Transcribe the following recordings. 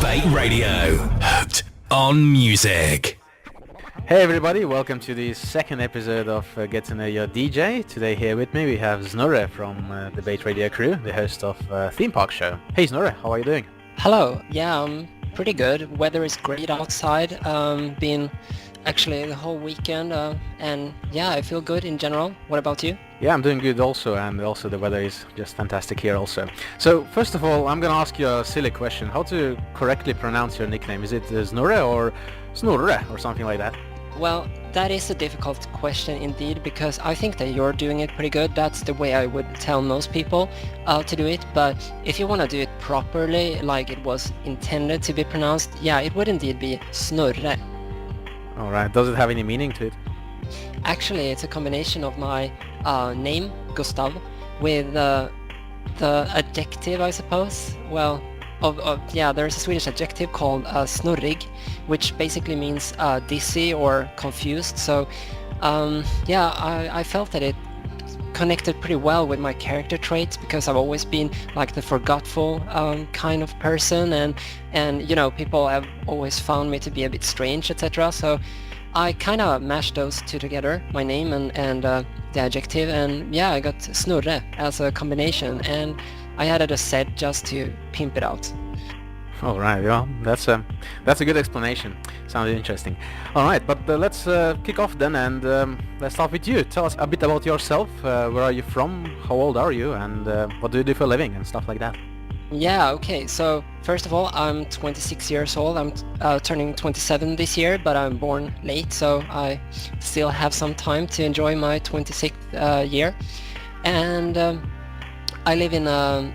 Debate Radio. Hooked on music. Hey everybody, welcome to the second episode of Get to Know Your DJ. Today here with me we have Znurre from Debate Radio crew, the host of Theme Park Show. Hey Znurre, how are you doing? Hello, yeah, I'm pretty good. Weather is great outside, been actually the whole weekend, and yeah, I feel good in general. What about you? Yeah, I'm doing good also, and also the weather is just fantastic here also. So first of all, I'm gonna ask you a silly question. How to correctly pronounce your nickname? Is it Znurre or Snurre or something like that? Well, that is a difficult question indeed, because I think that you're doing it pretty good. That's the way I would tell most people to do it. But if you want to do it properly, like it was intended to be pronounced, yeah, it would indeed be Snurre. Alright, does it have any meaning to it? Actually, it's a combination of my name, Gustav, with the adjective, I suppose. Well, yeah, there's a Swedish adjective called snurrig, which basically means dizzy or confused. So yeah, I felt that it connected pretty well with my character traits, because I've always been like the forgetful kind of person, and you know, people have always found me to be a bit strange, etc. So I kind of mashed those two together, my name and the adjective, and yeah, I got Snurre as a combination, and I added a set just to pimp it out. All right, well, that's a good explanation. Sounded interesting. All right, but let's kick off then, and let's start with you. Tell us a bit about yourself. Where are you from? How old are you? And what do you do for a living and stuff like that? Yeah, okay, so first of all, I'm 26 years old. I'm turning 27 this year, but I'm born late, so I still have some time to enjoy my 26th year. And I live in a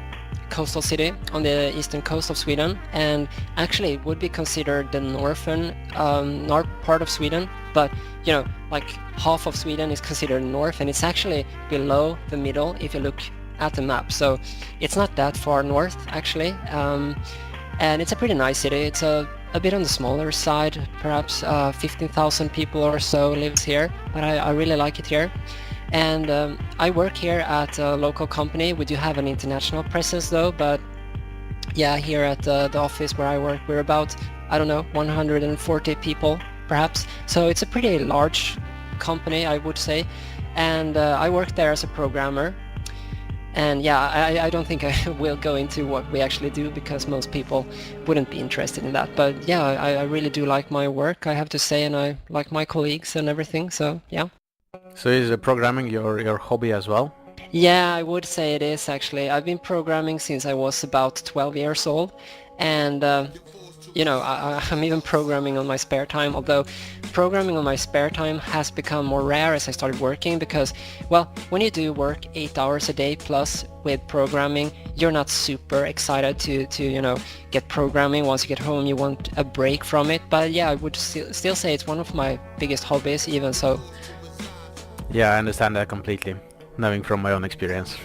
coastal city on the eastern coast of Sweden, and actually it would be considered the northern north part of Sweden, but you know, like half of Sweden is considered north, and it's actually below the middle if you look at the map, so it's not that far north actually, and it's a pretty nice city. It's a bit on the smaller side, perhaps 15,000 people or so lives here, but I really like it here. And I work here at a local company. We do have an international presence though, but yeah, here at the office where I work, we're about, I don't know, 140 people perhaps. So it's a pretty large company, I would say. And I work there as a programmer. And yeah, I don't think I will go into what we actually do, because most people wouldn't be interested in that. But yeah, I really do like my work, I have to say, and I like my colleagues and everything, so yeah. So is programming your hobby as well? Yeah, I would say it is actually. I've been programming since I was about 12 years old, and you know, I'm even programming on my spare time, although programming on my spare time has become more rare as I started working, because, well, when you do work 8 hours a day plus with programming, you're not super excited to you know, get programming. Once you get home, you want a break from it. But yeah, I would still say it's one of my biggest hobbies, even so. Yeah, I understand that completely, knowing from my own experience.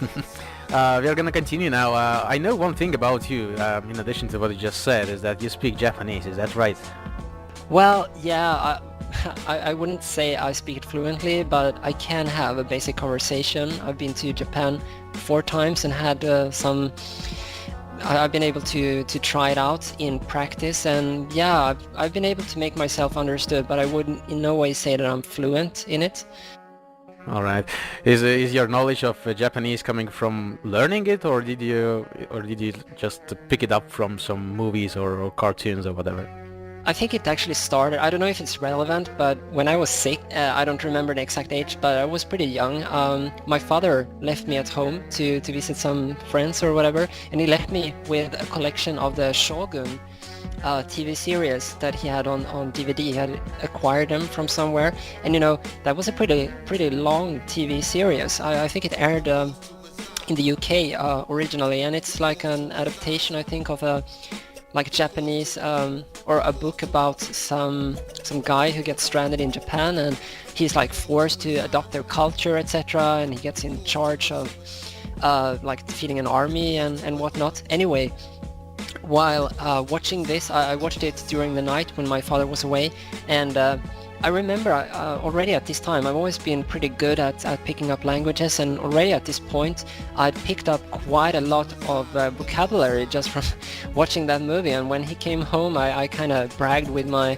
We are gonna continue now. I know one thing about you, in addition to what you just said, is that you speak Japanese. Is that right? Well, yeah, I wouldn't say I speak it fluently, but I can have a basic conversation. I've been to Japan 4 times and had I've been able to try it out in practice, and yeah, I've been able to make myself understood, but I wouldn't in no way say that I'm fluent in it. All right. Is your knowledge of Japanese coming from learning it, or did you just pick it up from some movies or cartoons or whatever? I think it actually started, I don't know if it's relevant, but when I was sick, I don't remember the exact age, but I was pretty young. My father left me at home to visit some friends or whatever, and he left me with a collection of the Shogun TV series that he had on DVD. He had acquired them from somewhere, and you know, that was a pretty long TV series. I think it aired in the UK originally, and it's like an adaptation, I think, of a Japanese or a book about some guy who gets stranded in Japan, and he's like forced to adopt their culture, etc., and he gets in charge of like defeating an army and whatnot. Anyway, while watching this, I watched it during the night when my father was away, and I remember already at this time, I've always been pretty good at picking up languages, and already at this point, I'd picked up quite a lot of vocabulary just from watching that movie. And when he came home, I kind of bragged with my,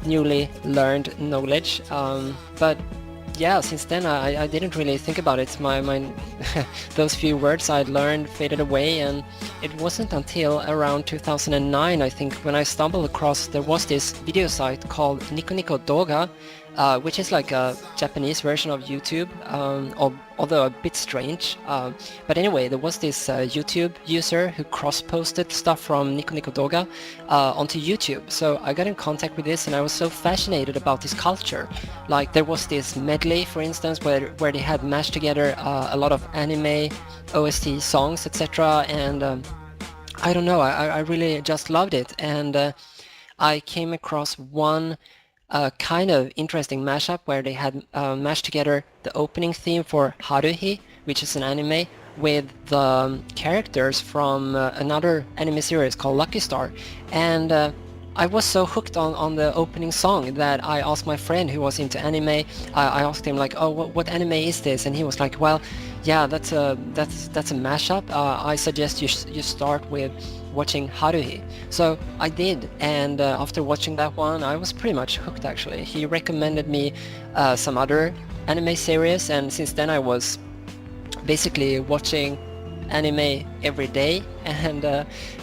newly learned knowledge. But yeah, since then I didn't really think about it. My those few words I'd learned faded away, and it wasn't until around 2009, I think, when I stumbled across there was this video site called Nico Nico Doga, which is like a Japanese version of YouTube, although a bit strange. But anyway, there was this YouTube user who cross-posted stuff from Nico Nico Doga onto YouTube. So I got in contact with this, and I was so fascinated about this culture. Like, there was this medley, for instance, where they had mashed together a lot of anime OST songs, etc. And I don't know, I really just loved it. And I came across one kind of interesting mashup where they had mashed together the opening theme for Haruhi, which is an anime, with the characters from another anime series called Lucky Star. And I was so hooked on the opening song that I asked my friend who was into anime. I asked him like, oh, what anime is this? And he was like, well, yeah, that's a mashup. I suggest you start with watching Haruhi. So I did, and after watching that one, I was pretty much hooked actually. He recommended me some other anime series, and since then I was basically watching anime every day. And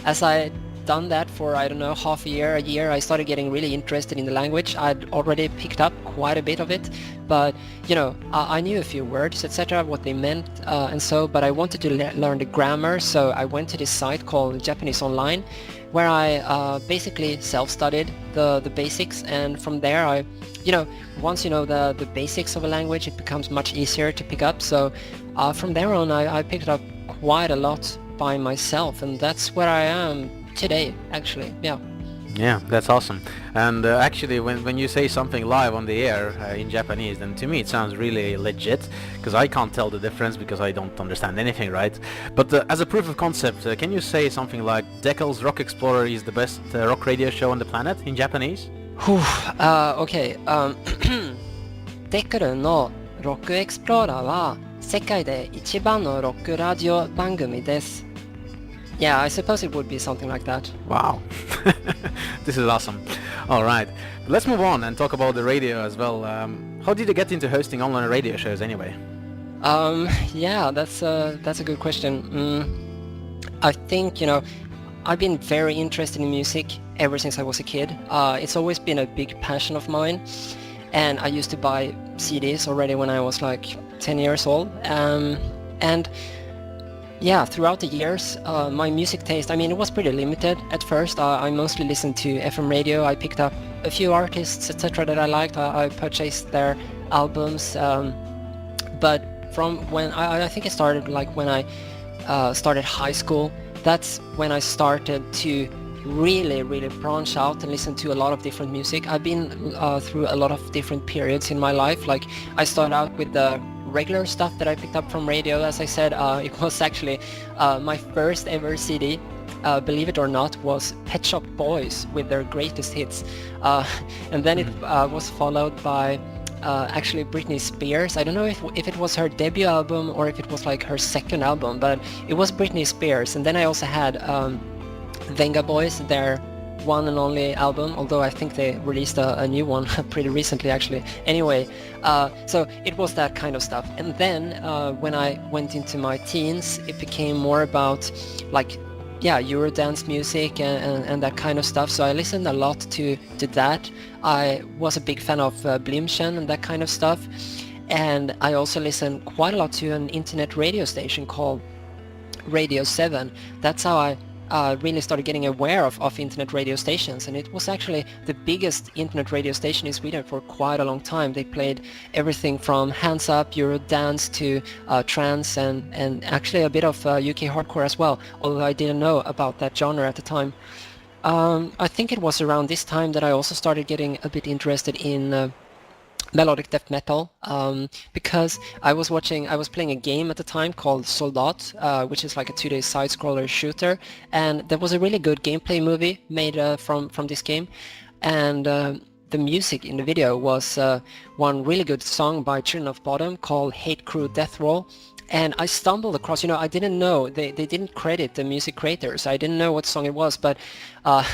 as I done that for, I don't know, half a year, I started getting really interested in the language. I'd already picked up quite a bit of it, but I knew a few words, etc., what they meant, and so, but I wanted to learn the grammar, so I went to this site called Japanese Online, where I basically self-studied the basics, and from there I, once you know the basics of a language, it becomes much easier to pick up. So from there on, I picked up quite a lot by myself, and that's where I am today, actually. Yeah, that's awesome. And actually, when you say something live on the air in Japanese, then to me it sounds really legit, because I can't tell the difference because I don't understand anything, right? But as a proof of concept, can you say something like Deckel's Rock Explorer is the best rock radio show on the planet in Japanese? Okay. デクルのロックエクスプローラーは世界で一番のロックラジオ番組です。Yeah, I suppose it would be something like that. Wow. This is awesome. Alright, let's move on and talk about the radio as well. How did you get into hosting online radio shows anyway? Yeah, that's a good question. I think, I've been very interested in music ever since I was a kid. It's always been a big passion of mine, and I used to buy CDs already when I was like 10 years old. And yeah, throughout the years, my music taste, it was pretty limited at first. I mostly listened to FM radio. I picked up a few artists, etc. that I liked. I purchased their albums. But from when, I think it started like when I started high school. That's when I started to really branch out and listen to a lot of different music. I've been through a lot of different periods in my life. Like, I started out with the regular stuff that I picked up from radio. As I said, it was actually my first ever CD, believe it or not, was Pet Shop Boys with their greatest hits, and then it was followed by actually Britney Spears. I don't know if it was her debut album or if it was like her second album, but it was Britney Spears. And then I also had Venga Boys, their one and only album, although I think they released a new one pretty recently actually. Anyway, so it was that kind of stuff. And then when I went into my teens, it became more about like, yeah, Eurodance music and that kind of stuff. So I listened a lot to that. I was a big fan of Blimchen and that kind of stuff. And I also listened quite a lot to an internet radio station called Radio 7. That's how I really started getting aware of internet radio stations, and it was actually the biggest internet radio station in Sweden for quite a long time. They played everything from hands up, Eurodance to trance and actually a bit of UK hardcore as well, although I didn't know about that genre at the time. I think it was around this time that I also started getting a bit interested in melodic death metal, because I was playing a game at the time called Soldat, which is like a 2D side-scroller shooter, and there was a really good gameplay movie made from this game, and the the music in the video was one really good song by Children of Bottom called Hate Crew Death Roll. And I stumbled across, I didn't know, they didn't credit the music creators. I didn't know what song it was, but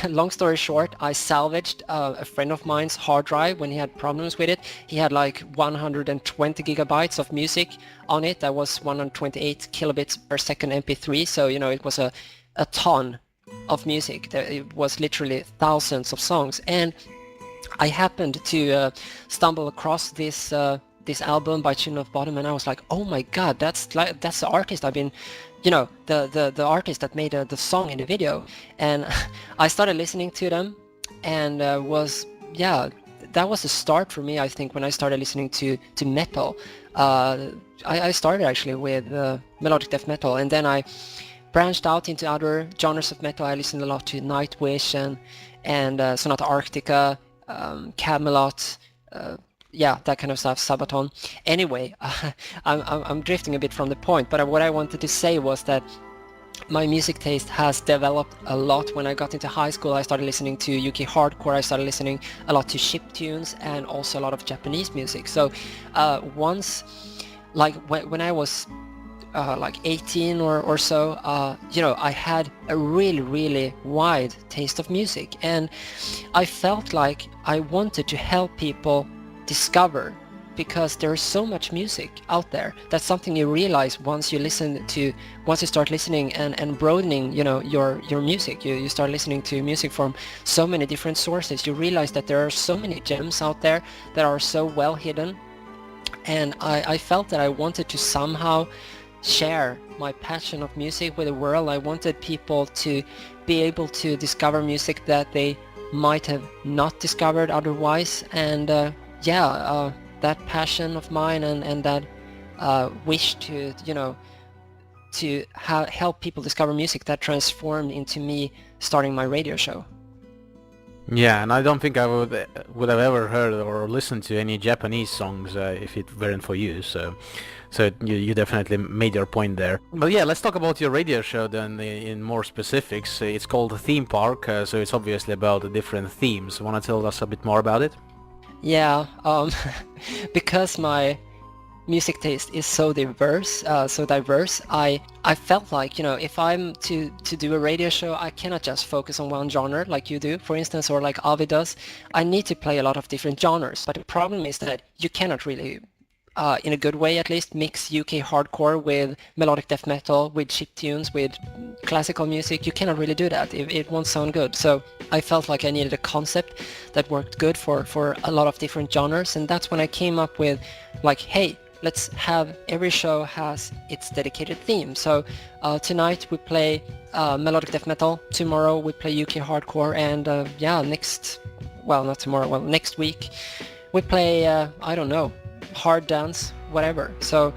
long story short, I salvaged a friend of mine's hard drive when he had problems with it. He had like 120 gigabytes of music on it. That was 128 kilobits per second MP3, so it was a ton of music. It was literally thousands of songs, and I happened to stumble across this album by Children of Bottom, and I was like, oh my god, that's the artist I've been, the artist that made the song in the video. And I started listening to them, and that was the start for me, I think, when I started listening to metal. I started actually with melodic death metal, and then I branched out into other genres of metal. I listened a lot to Nightwish and Sonata Arctica, Camelot, that kind of stuff, Sabaton. Anyway, I'm drifting a bit from the point, but what I wanted to say was that my music taste has developed a lot. When I got into high school, I started listening to UK hardcore, I started listening a lot to chiptunes, and also a lot of Japanese music. So once, like when I was like 18 or so, I had a really wide taste of music, and I felt like I wanted to help people discover, because there's so much music out there. That's something you realize once you start listening and broadening your music. You start listening to music from so many different sources. You realize that there are so many gems out there that are so well hidden, and I felt that I wanted to somehow share my passion of music with the world. I wanted people to be able to discover music that they might have not discovered otherwise, and that passion of mine and that wish to help people discover music, that transformed into me starting my radio show. Yeah, and I don't think I would have ever heard or listened to any Japanese songs if it weren't for you. So you definitely made your point there. But yeah, let's talk about your radio show then in more specifics. It's called Theme Park, so it's obviously about the different themes. Want to tell us a bit more about it? Yeah, because my music taste is so diverse, I felt like, if I'm to do a radio show, I cannot just focus on one genre like you do, for instance, or like Avi does. I need to play a lot of different genres, but the problem is that you cannot really, in a good way at least, mix UK hardcore with melodic death metal, with chiptunes, with classical music. You cannot really do that. It won't sound good. So I felt like I needed a concept that worked good for a lot of different genres, and that's when I came up with, like, hey, let's have every show has its dedicated theme. So tonight we play melodic death metal, tomorrow we play UK hardcore, and next week we play, I don't know, hard dance, whatever. So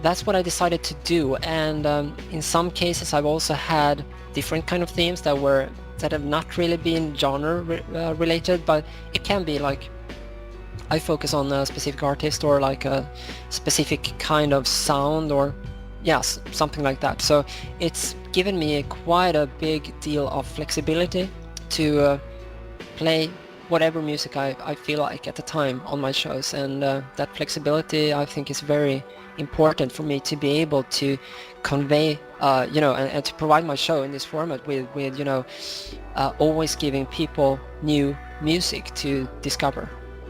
that's what I decided to do, and in some cases I've also had different kind of themes that have not really been genre related, but it can be like I focus on a specific artist or like a specific kind of sound, or something like that. So it's given me quite a big deal of flexibility to play whatever music I feel like at the time on my shows, and that flexibility I think is very important for me to be able to convey, and to provide my show in this format with always giving people new music to discover.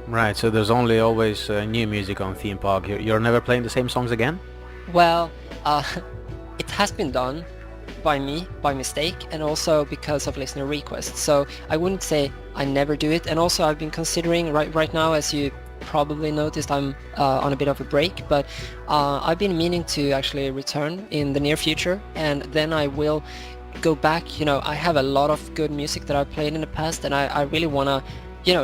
Right, so there's always new music on Theme Park. You're never playing the same songs again? Well, it has been done by me, by mistake, and also because of listener requests. So I wouldn't say I never do it. And also I've been considering, right now, as you probably noticed, I'm on a bit of a break, but I've been meaning to actually return in the near future, and then I will go back. I have a lot of good music that I've played in the past, and I really want to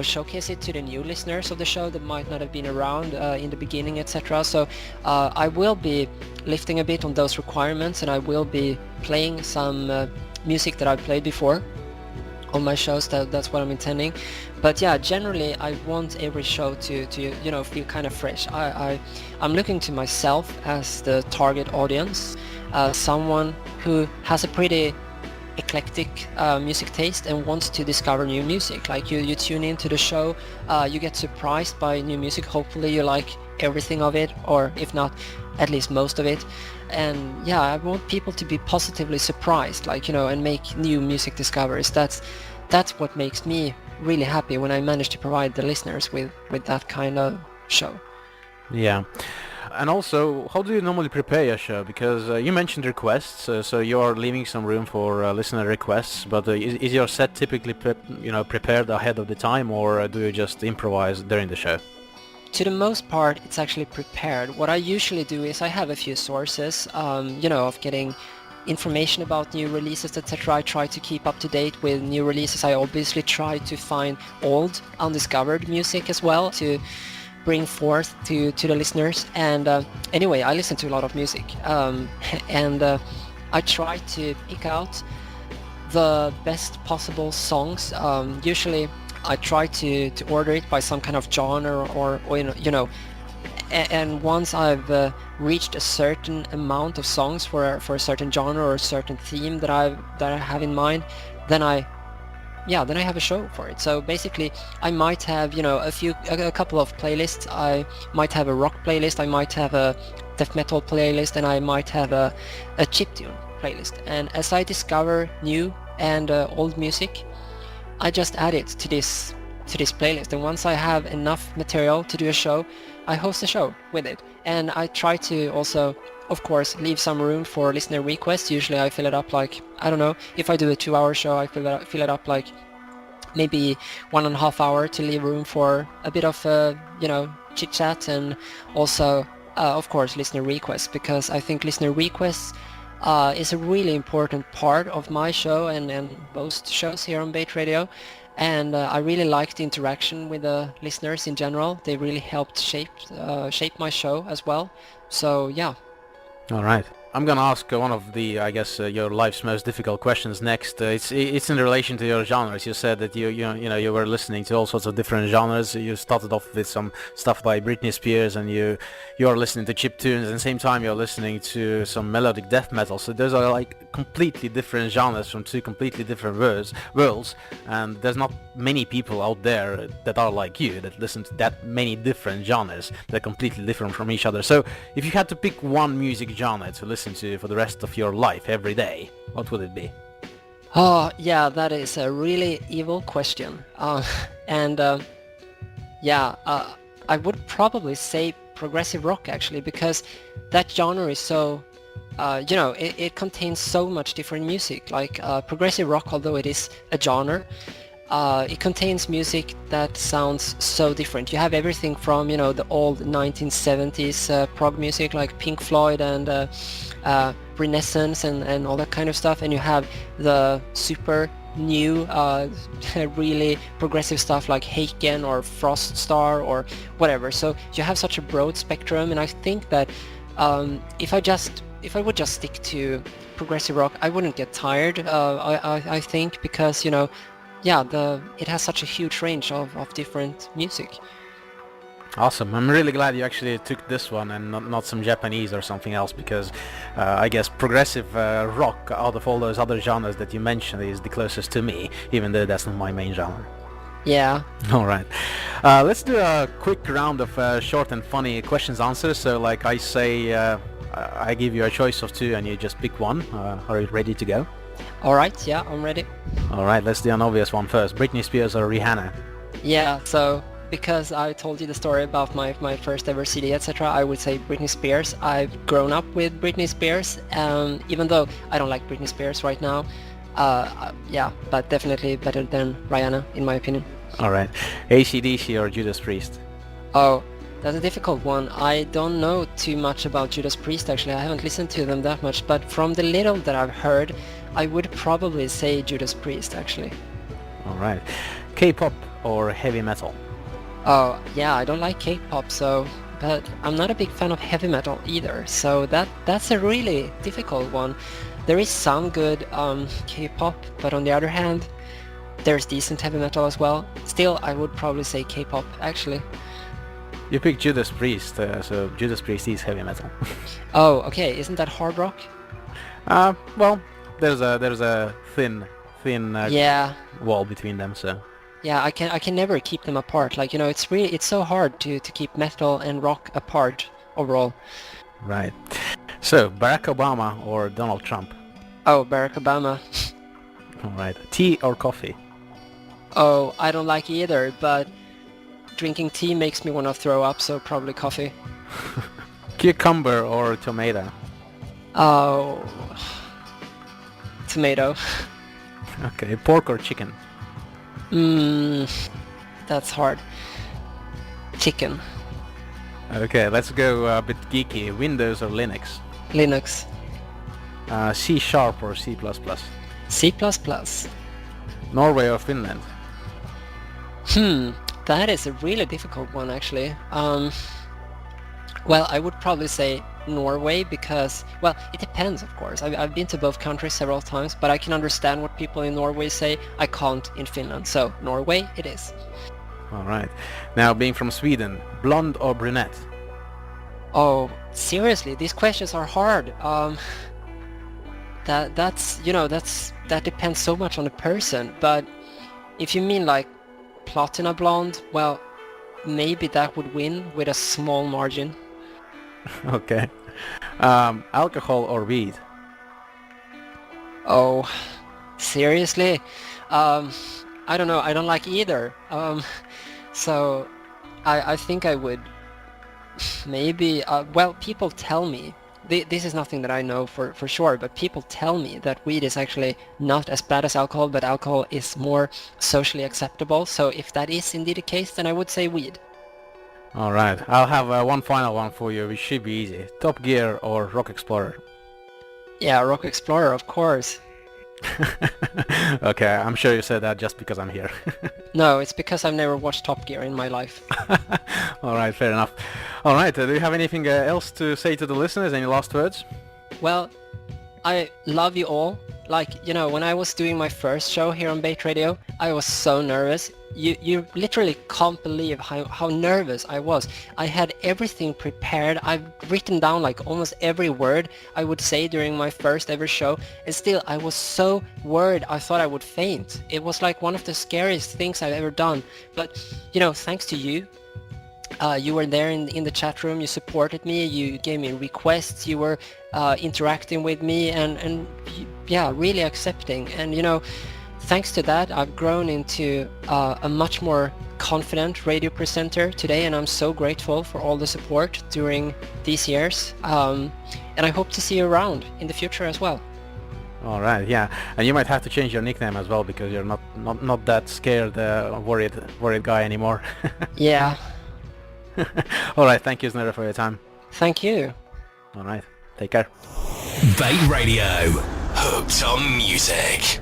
showcase it to the new listeners of the show that might not have been around in the beginning, etc. So I will be lifting a bit on those requirements, and I will be playing some music that I've played before on my shows. That's what I'm intending. But yeah, generally I want every show to feel kind of fresh. I'm looking to myself as the target audience, someone who has a pretty eclectic music taste and wants to discover new music. Like you tune into the show, you get surprised by new music. Hopefully you like everything of it, or if not, at least most of it. And yeah, I want people to be positively surprised, like, you know, and make new music discoveries. That's what makes me really happy when I manage to provide the listeners with that kind of show. Yeah. And also, how do you normally prepare your show? Because you mentioned requests, so you are leaving some room for listener requests. But is your set typically prepared ahead of the time, or do you just improvise during the show? To the most part, it's actually prepared. What I usually do is I have a few sources, you know, of getting information about new releases, etc. I try to keep up to date with new releases. I obviously try to find old, undiscovered music as well to bring forth to the listeners. And anyway, I listen to a lot of music, and I try to pick out the best possible songs. Usually I try to order it by some kind of genre or you know, and once I've reached a certain amount of songs for a certain genre or a certain theme that I have in mind, then I have a show for it. So basically I might have, you know, a couple of playlists. I might have a rock playlist, I might have a death metal playlist, and I might have a chiptune playlist. And as I discover new and old music, I just add it to this playlist. And once I have enough material to do a show, I host a show with it. And I try to also, of course, leave some room for listener requests. Usually I fill it up, like, I don't know, if I do a 2-hour show, I fill it up like maybe 1.5 hours to leave room for a bit of you know, chit chat, and also of course listener requests, because I think listener requests is a really important part of my show and most shows here on Bait Radio. And I really like the interaction with the listeners in general. They really helped shape my show as well. So yeah. All right. I'm gonna ask one of the, I guess, your life's most difficult questions next. It's in relation to your genres. You said that you were listening to all sorts of different genres. You started off with some stuff by Britney Spears, and you are listening to chiptunes, and at the same time you're listening to some melodic death metal. So those are like completely different genres from two completely different worlds. And there's not many people out there that are like you, that listen to that many different genres that are completely different from each other. So if you had to pick one music genre to listen to for the rest of your life every day, what would it be? Oh yeah, that is a really evil question. I would probably say progressive rock, actually, because that genre is so you know, it contains so much different music. Like progressive rock, although it is a genre, it contains music that sounds so different. You have everything from, you know, the old 1970s prog music like Pink Floyd and Renaissance and all that kind of stuff, and you have the super new really progressive stuff like Haken or Froststar or whatever. So you have such a broad spectrum, and I think that if I would just stick to progressive rock, I wouldn't get tired. I think, because, you know, yeah, it has such a huge range of different music. Awesome. I'm really glad you actually took this one and not some Japanese or something else, because I guess progressive rock, out of all those other genres that you mentioned, is the closest to me, even though that's not my main genre. Yeah. All right. Let's do a quick round of short and funny questions answers. So like I say, I give you a choice of two and you just pick one. Are you ready to go? All right, yeah, I'm ready. All right, let's do an obvious one first. Britney Spears or Rihanna? Yeah, so because I told you the story about my first ever CD, etc., I would say Britney Spears. I've grown up with Britney Spears, even though I don't like Britney Spears right now. Yeah, but definitely better than Rihanna, in my opinion. All right. AC/DC or Judas Priest? Oh, that's a difficult one. I don't know too much about Judas Priest, actually. I haven't listened to them that much, but from the little that I've heard, I would probably say Judas Priest, actually. All right. K-pop or heavy metal? Oh, yeah, I don't like K-pop, but I'm not a big fan of heavy metal either, so that's a really difficult one. There is some good K-pop, but on the other hand, there's decent heavy metal as well. Still, I would probably say K-pop, actually. You picked Judas Priest, so Judas Priest is heavy metal. Oh, okay, isn't that hard rock? Well, there's a thin Yeah. wall between them. So Yeah, I can never keep them apart. Like, you know, it's so hard to keep metal and rock apart overall. right. So Barack Obama or Donald Trump? Oh, Barack Obama. All right. Tea or coffee? Oh, I don't like either, but drinking tea makes me want to throw up, so probably coffee. Cucumber or tomato? Oh, tomato. Okay. Pork or chicken? That's hard. Chicken. Okay, let's go a bit geeky. Windows or Linux? Linux. C# or C++? C++. Norway or Finland? That is a really difficult one, actually. Well, I would probably say Norway because, well, it depends, of course. I've been to both countries several times, but I can understand what people in Norway say. I can't in Finland, so Norway it is. All right. Now, being from Sweden, blonde or brunette? Oh, seriously, these questions are hard. That's you know that depends so much on the person. But if you mean like platina blonde, well, maybe that would win with a small margin. Okay. Alcohol or weed? Oh, seriously? I don't know. I don't like either. So I think I would maybe. Well, people tell me. This is nothing that I know for sure, but people tell me that weed is actually not as bad as alcohol, but alcohol is more socially acceptable. So if that is indeed the case, then I would say weed. All right. I'll have one final one for you, which should be easy. Top Gear or Rock Explorer? Yeah, Rock Explorer, of course. Okay, I'm sure you said that just because I'm here. No, it's because I've never watched Top Gear in my life. All right, fair enough. All right, do you have anything else to say to the listeners? Any last words? Well, I love you all. Like, you know, when I was doing my first show here on Bait Radio, I was so nervous. You literally can't believe how nervous I was. I had everything prepared. I've written down like almost every word I would say during my first ever show, and still I was so worried I thought I would faint. It was like one of the scariest things I've ever done. But, you know, thanks to you. You were there in the chat room, you supported me, you gave me requests, you were interacting with me and yeah, really accepting. And you know, thanks to that, I've grown into a much more confident radio presenter today, and I'm so grateful for all the support during these years. And I hope to see you around in the future as well. All right, yeah, and you might have to change your nickname as well because you're not that scared, worried guy anymore. Yeah. All right, thank you, Znurre, for your time. Thank you. All right, take care. Bait Radio. Hooked on music.